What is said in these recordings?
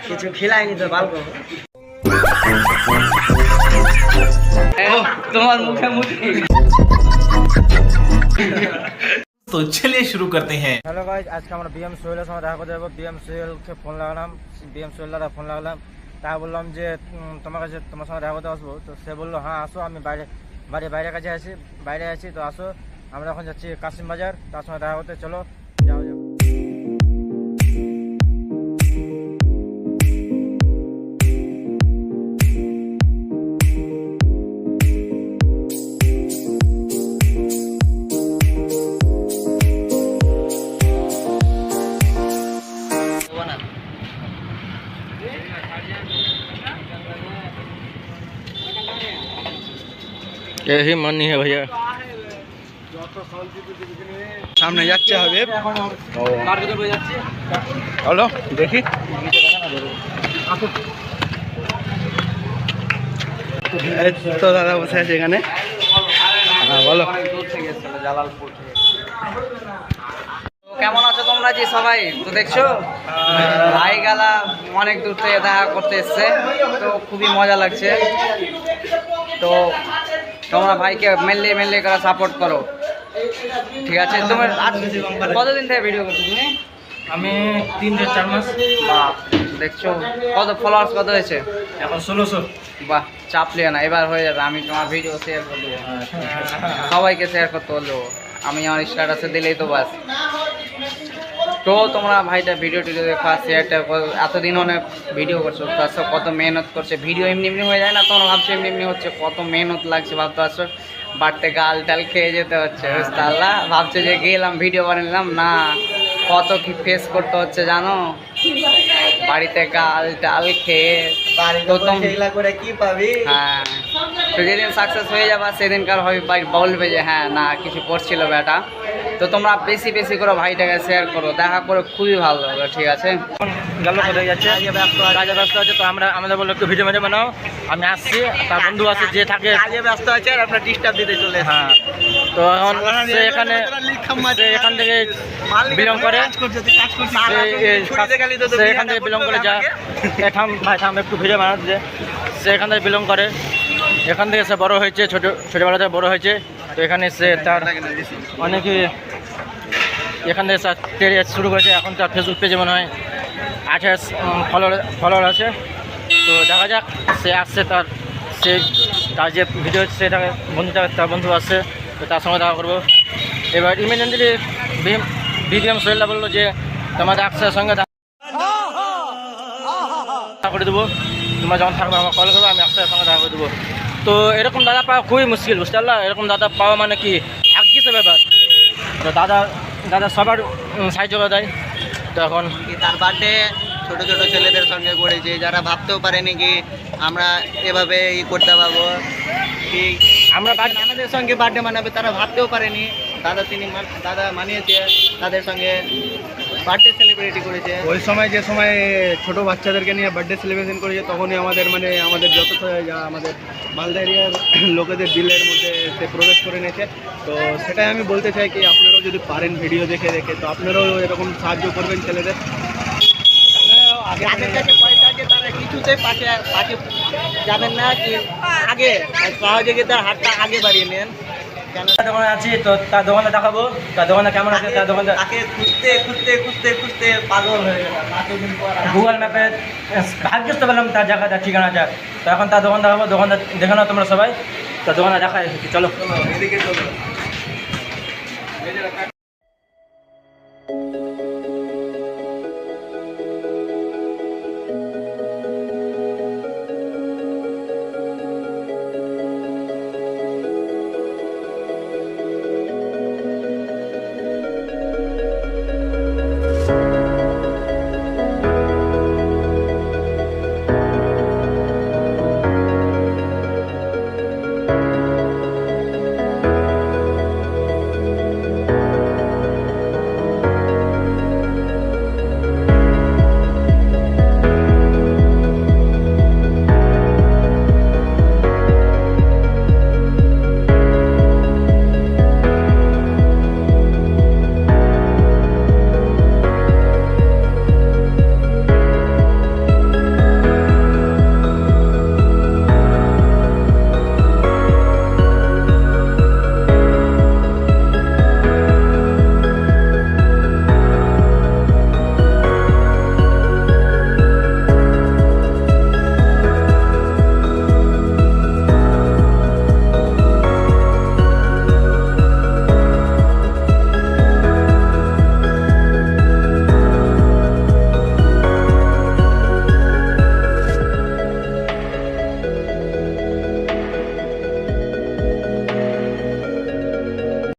কিছু খিলাইনি তো বালকো তোমার মুখে মুখে। तो चलिए शुरू करते हैं। হ্যালো গাইজ, আজকে আমরা বিএম সোহেলের সঙ্গে দেখা করতে যাবো। বিএম সোহেলকে ফোন লাগালাম, বিএম সোহেল দাদা ফোন লাগালাম। তা বললাম যে তোমার কাছে তোমার সঙ্গে দেখা করতে আসবো। তো সে বললো হ্যাঁ আসো, আমি বাইরে কাছে বাইরে আছি, তো আসো। আমরা এখন যাচ্ছি কাশিম বাজার, তার সঙ্গে দেখা করতে। চলো যাও যাও। यही मन नहीं है भैया। সামনে যাচ্ছে হবে। হলো দেখি তো দাদা বসে আছে এখানে। হ্যাঁ বলো, কেমন আছো তোমরা জি সবাই? তো দেখছো ভাই গালা অনেক দূর থেকে দেখা করতে এসছে, তো খুবই মজা লাগছে। তো তোমরা ভাইকে মেনলি করে সাপোর্ট করো, ঠিক আছে? তোমার কতদিন থেকে ভিডিও করছো তুমি? আমি 3 থেকে 4 মাস। বাহ, দেখছো কত ফলোয়ার্স কত হয়েছে? এখন 1600। বাহ, চাপ লিও না, এবার হয়ে যাবে। আমি তোমার ভিডিও শেয়ার করে দেবো, সবাইকে শেয়ার করতে বলবো। আমি আমার স্ট্যাটাসে দিলেই তো বাস। তো তোমরা ভাইটা ভিডিও টিডিও দেখা, শেয়ারটা এতদিন অনেক ভিডিও করছো, তার সব কত মেহনত করছে। ভিডিও এমনি হয়ে যায় না, তোমরা ভাবছো এমনি হচ্ছে, কত মেহনত লাগছে ভাবতে পারছো। বাড়তে গাল টাল খেয়ে যেতে হচ্ছে, বুঝতে পারলা? ভাবছো যে গেলাম ভিডিও বানালাম, না কত কি ফেস করতে হচ্ছে জানো? বাড়িতে গাল টাল খেয়ে করে কি পাবি? হ্যাঁ, তো যেদিন সাকসেস হয়ে যাবা সেদিনকার বলবে যে হ্যাঁ না কিছু করছিল বেটা। তো তোমরা বেশি করে ভাইটাকে শেয়ার করো, দেখা করে খুবই ভালো লাগলো, ঠিক আছে? গেল কোথায় যাচ্ছে? কাজে ব্যস্ত আছে, তো আমাদের বললো একটু ভিডিও বানাও। আমি আসছি, তার বন্ধু আছে যে থাকে কাজে ব্যস্ত আছে আর আপনার ডিস্টার্ব দিতে চলে। হ্যাঁ, তো এখন সে এখান থেকে বিলং করে, এখান থেকে বিলং করে যা ভাই থাম একটু ভিডিও বানাতে। সে এখান থেকে বিলং করে, এখান থেকে সে বড় হয়েছে, ছোটোবেলা থেকে বড় হয়েছে। তো এখানে সে তার অনেকে এখান থেকে ক্যারিয়ার শুরু করেছে। এখন তার ফেসবুক পেজে মনে হয় 28 ফলোয়ার আছে। তো দেখা যাক, সে আসছে, তার যে ভিডিও হচ্ছে সেটাকে তার বন্ধু আসছে, তো তার সঙ্গে দেখা করবো। এবার ইমিডিয়েটলি বিএম সোহেলদা বললো যে তোমাদের আকসার সঙ্গে দেখা করে দেবো, তোমরা যখন থাকবে আমার কল করবো, আমি আকসার সঙ্গে দেখা করে দেবো। তো এরকম দাদা পাওয়া খুবই মুশকিল, বুঝতে পারলা? এরকম দাদা পাওয়া মানে কি এক কিছু ব্যাপার। তো দাদা সবার সাহায্য করে দেয়। তো এখন তার বার্থডে ছোট ছেলেদের সঙ্গে করেছে, যারা ভাবতেও পারেনি কি আমরা এভাবে করতে পারবো, ঠিক আমরা আমাদের সঙ্গে বার্থডে মানাবে, তারা ভাবতেও পারেনি। দাদা মানিয়েছে, তাদের সঙ্গে বার্থডে সেলিব্রেটি করেছে। ওই সময় যে সময় ছোট বাচ্চাদেরকে নিয়ে বার্থডে সেলিব্রেশন করেছে, তখনই আমাদের যত আমাদের মালদা এরিয়ার লোকেদের দিলের মধ্যে সে প্রবেশ করে নিয়েছে। তো সেটাই আমি বলতে চাই কি আপনারাও যদি পারেন ভিডিও দেখে তো আপনারাও এরকম সাহায্য করবেন ছেলেদের। যাদের কাছে পয়সা আছে তারা কিছুতেই পাশে যাবেন না, কি আগে সহযোগিতার হাতটা আগে বাড়িয়ে নেন। দোকানে আছি, তো তার দোকানে দেখাবো তার দোকানে কেমন আছে। তার দোকানে তাকে খুঁজতে পাগল হয়ে গেল। গুগল ম্যাপে ভাগ্যস্ত পেলাম তার জায়গা, তার ঠিকানাটা। তো এখন তার দোকান দেখাবো, দোকানটা দেখে নাও তোমরা সবাই। তার দোকানে দেখা এসেছি, চলো এদিকে চলো।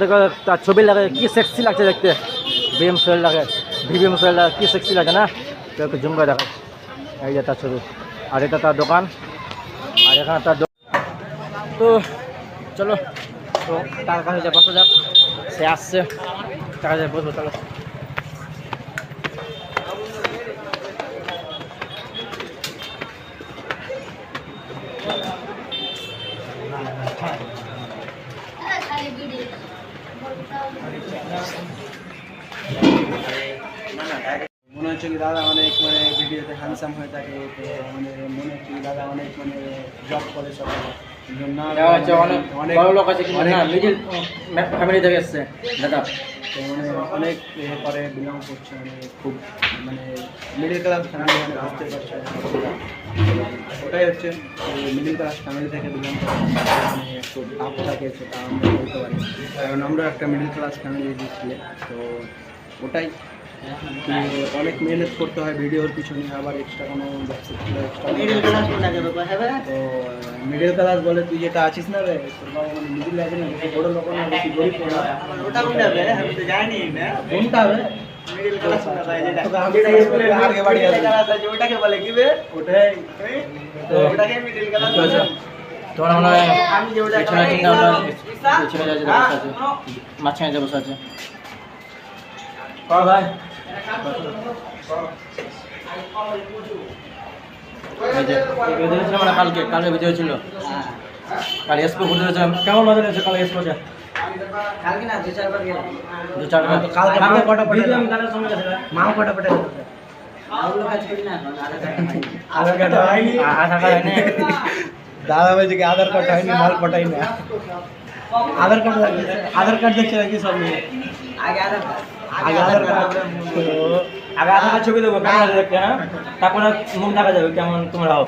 দেখো তার ছবি লাগে কি সেক্সি লাগছে দেখতে। বিএম সোহেল লাগে, ভিবিএম সোহেল লাগে, কি সেক্সি লাগে না? তো একটু জুম করে দেখায়, এই যে তার ছবি, আর এটা তার দোকান, আর এখানে তার তো চলো তো তার কাছে যা বসা যাক, সে আসছে, তার কাছে বসবো চলো। মনে হচ্ছে কি দাদা অনেক মানে ভিডিওতে হ্যান্ডসাম হয়ে থাকে, তো মানে মনে হচ্ছে কি দাদা অনেক মানে জব করে সবাই অনেক বড় লোক আছে কিন্তু না, মিডিল ফ্যামিলি থেকে এসছে দাদা। তো মানে অনেক করে বিলং করছে, মানে খুব মানে মিডিল ক্লাস ফ্যামিলি, মানে বুঝতে পারছে ওটাই হচ্ছে মিডিল ক্লাস ফ্যামিলি থেকে বিলং করে, মানে একটু টাফ থাকে সেটা আমরা বলতে পারি, কারণ আমরা একটা মিডিল ক্লাস ফ্যামিলি দিচ্ছিলে। তো ওটাই অনেক মেহনত করতে হয় ভিডিওর পিছনে, আবার এক্সট্রা কোনো তো মিডিল ক্লাস বলে তুই যেটা আছিস না রে, তোর বাবা মানে মিডিল আছে না, বেশি বড় লোক না, বেশি গরিব না, কোনটা হবে আগে বাড়ি আছে ওটাকে বলে কি বে, ওটাই ওটাকে মিডিল ক্লাস বলে। তোমার মনে হয় পেছনে চিন্তা ভাবনা, পেছনে যাচ্ছে বসে আছে, মাঝখানে যে বসে আছে ভাই। মানে কালকে ভিডিও ছিল, কাল এক্সপো ঘুরতে গেছিলাম। কেমন মজা নিয়েছে কাল এক্সপোতে? কালকে না 2-4 বার গেলাম। 2-4 বার। কালকে মাল কটা পড়ে আমি গানের সঙ্গে গেছিলাম। মাল কটা পড়ে আধার কার্ড হয়নি। আধার কার্ড হয়নি। দাদা বলছে কি আধার কার্ড হয়নি, মাল পটাই না। আধার কার্ড দেখছে নাকি সব নিয়ে? আগে আধার কার্ড। আগে আধার কার্ড, আগে আধার কার্ড ছবি দেবো ক্যামেরা দেখতে, হ্যাঁ, তারপরে মুখ দেখা যাবে কেমন তোমরা হও।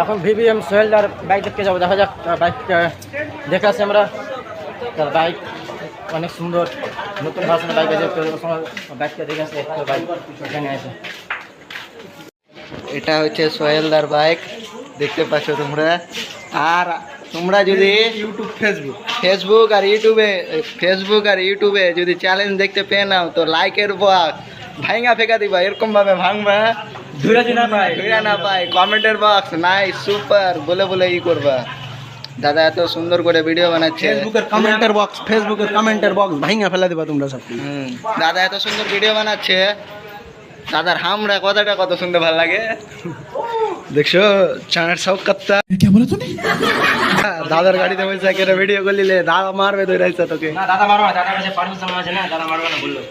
এখন ভিবিএম সোহেলদার বাইক দেখতে যাবো, দেখা যাক তার বাইক দেখে আসি আমরা। তার বাইক অনেক সুন্দর, নতুন ভার্সনের বাইক আছে, তো বাইকটা দেখে আসি, বাইক এখানে আছে। এটা হচ্ছে সোহেলদার বাইক, দেখতে পাচ্ছ তোমরা। আর তোমরা যদি ফেসবুক আর ইউটিউবে যদি চ্যালেঞ্জ দেখতে পেয়ে নাও, তো লাইকের বক্স ভাঙা ফেকা দিবা, এরকম ভাবে ভাঙবা ধুরা না পাই, কমেন্টের বক্স নাই সুপার বলে বলে ই করবা। দাদা এত সুন্দর করে ভিডিও বানাচ্ছে, ফেসবুকের কমেন্টের বক্স ভাঙা ফেলা দিবা তোমরা সব। দাদা এত সুন্দর ভিডিও বানাচ্ছে, দাদার হামরা কথাটা কত সুন্দর ভালো লাগে। দেখছো চাঁড় সব কাত্তা দাদার গাড়িতে বসে কেন ভিডিও করলিলে, দাদা মারবে দৌড়াইছে তোকে। না দাদা মারবে না, দাদার কাছে পারমিশন আছে না, দাদা মারবে না বললো।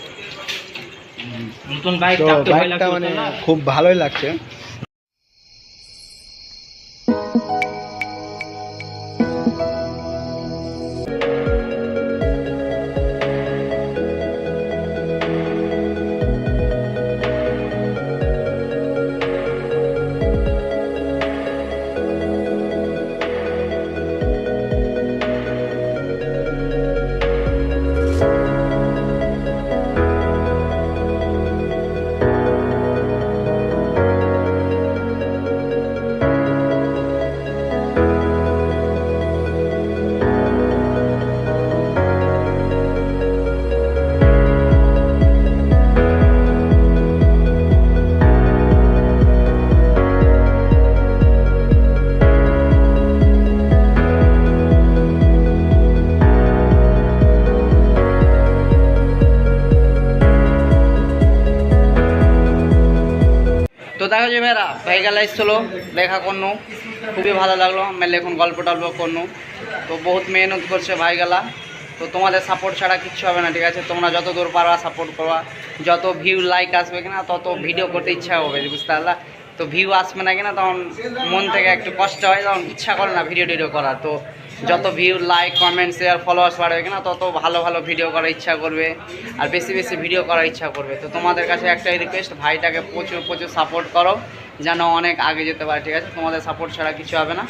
নতুন বাইক, বাইকটা মানে খুব ভালোই লাগছে। মেয়েরা ভাইগালা এসেছিলো দেখা করনু, খুবই ভালো লাগলো। মেলে এখন গল্প টল্প করনু, তো বহুত মেহনত করছে ভাইগালা। তো তোমাদের সাপোর্ট ছাড়া কিচ্ছু হবে না, ঠিক আছে? তোমরা যত দূর পারবা সাপোর্ট করবা, যত ভিউ লাইক আসবে কিনা তত ভিডিও করতে ইচ্ছা হবে, বুঝতে পারলা? তো ভিউ আসবে না কিনা তখন মন থেকে একটু কষ্ট হয়, তখন ইচ্ছা করে না ভিডিও টিডিও করার। তো যত view like comment share followers বাড়বে কিনা তত ভালো ভালো ভিডিও করার ইচ্ছা করবে, আর বেশি বেশি ভিডিও করার ইচ্ছা করবে। তো তোমাদের কাছে একটাই রিকোয়েস্ট, ভাইটাকে প্রচুর প্রচুর সাপোর্ট করো যেন অনেক আগে যেতে পারে, ঠিক আছে? তোমাদের সাপোর্ট ছাড়া কিছু হবে না,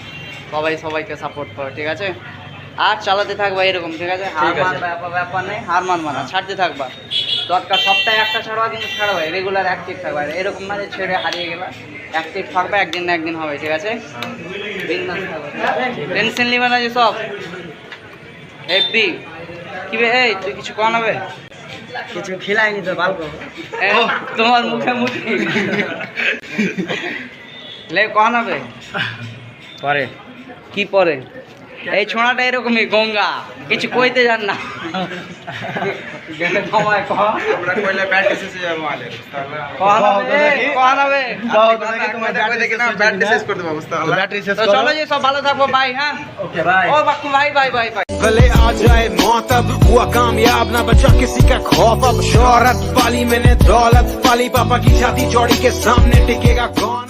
সবাইকে সাপোর্ট করো, ঠিক আছে? আর চালাতে থাকবা এরকম, ঠিক আছে? হার মানবা ব্যাপার নেই, হার মানবা না, ছাড়তে থাকবা। দরকার সপ্তাহে একটা ছাড়বা, কিন্তু ছাড়বা রেগুলার অ্যাক্টিভ থাকবা, এরকম না যে ছেড়ে হারিয়ে গেলা। অ্যাক্টিভ থাকবে, একদিন না একদিন হবে, ঠিক আছে? টেনশন নিবে না যে সব হেভি কি বে, এই তুই কিছু কন হবে? কিছু খিলাইনি তো ভালো তোমার মুখে মুখে লে কন হবে পরে কি পরে? এই ছোঁড়াটা এরকমই গঙ্গা, কিছু কইতে জান না। সময় কন হবে। তো চলো যে সব ভালো থাকবো, বাই। হ্যাঁ ওকে বাই। ও বাক্কু, বাই বাই বাই বাই। भले आ जाए मौत अब हुआ कामयाब ना बचा किसी का खौफ अब शोहरत पाली मैंने दौलत पाली पापा की शादी चौड़ी के सामने टिकेगा कौन